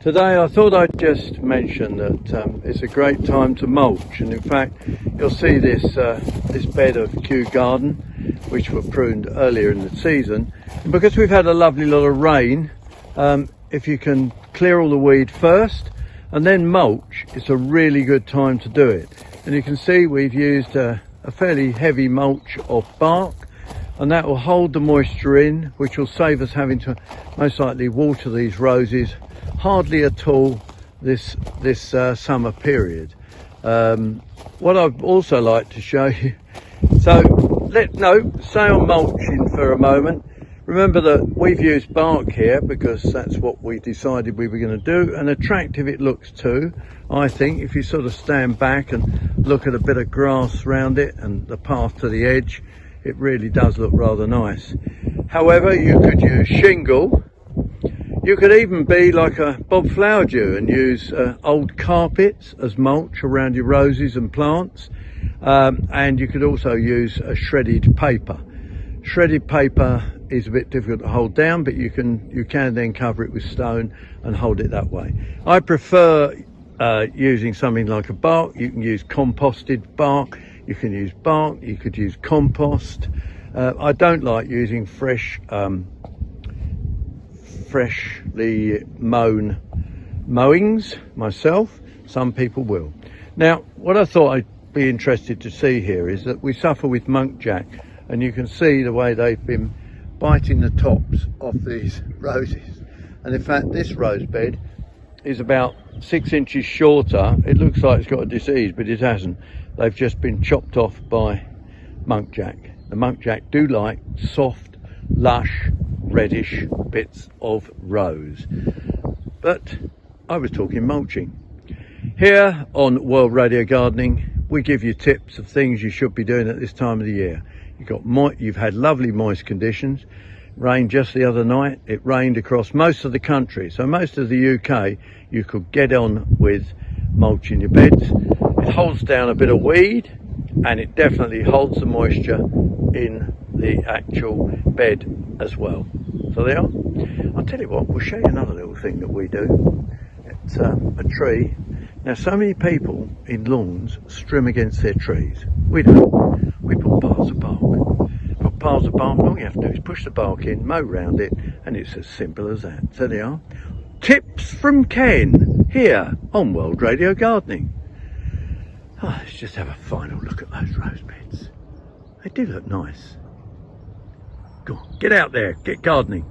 Today I thought I'd just mention that it's a great time to mulch, and in fact you'll see this bed of Kew Garden which were pruned earlier in the season, and because we've had a lovely lot of rain, if you can clear all the weed first and then mulch, it's a really good time to do it. And you can see we've used a fairly heavy mulch of bark, and that will hold the moisture in, which will save us having to most likely water these roses hardly at all this summer period. What I'd also like to show you, so stay on mulching for a moment. Remember that we've used bark here because that's what we decided we were going to do, and attractive it looks too, I think. If you sort of stand back and look at a bit of grass around it and the path to the edge, it really does look rather nice. However, you could use shingle. You could even be like a Bob Flowerdew and use old carpets as mulch around your roses and plants, and you could also use a shredded paper. Shredded paper is a bit difficult to hold down, but you can then cover it with stone and hold it that way. I prefer using something like a bark. You can use composted bark, you can use bark, you could use compost. I don't like using freshly mown mowings myself. Some people will. Now, what I thought I'd be interested to see here is that we suffer with munkjack, and you can see the way they've been biting the tops off these roses. And in fact, this rose bed is about 6 inches shorter. It looks like it's got a disease, but it hasn't. They've just been chopped off by munkjack. The munkjack do like soft, lush, reddish bits of rose. But I was talking mulching. Here on World Radio Gardening, we give you tips of things you should be doing at this time of the year. You've had lovely moist conditions. Rained just the other night. It rained across most of the country, so most of the UK you could get on with mulching your beds. It holds down a bit of weed, and it definitely holds the moisture in the actual bed as well. So there. I'll tell you what, we'll show you another little thing that we do. It's a tree. Now, so many people in lawns strim against their trees. We don't. We put piles of bark. Put piles of bark. All you have to do is push the bark in, mow round it, and it's as simple as that. So there are. Tips from Ken here on World Radio Gardening. Oh, let's just have a final look at those rose beds. They do look nice. Go on, get out there, get gardening.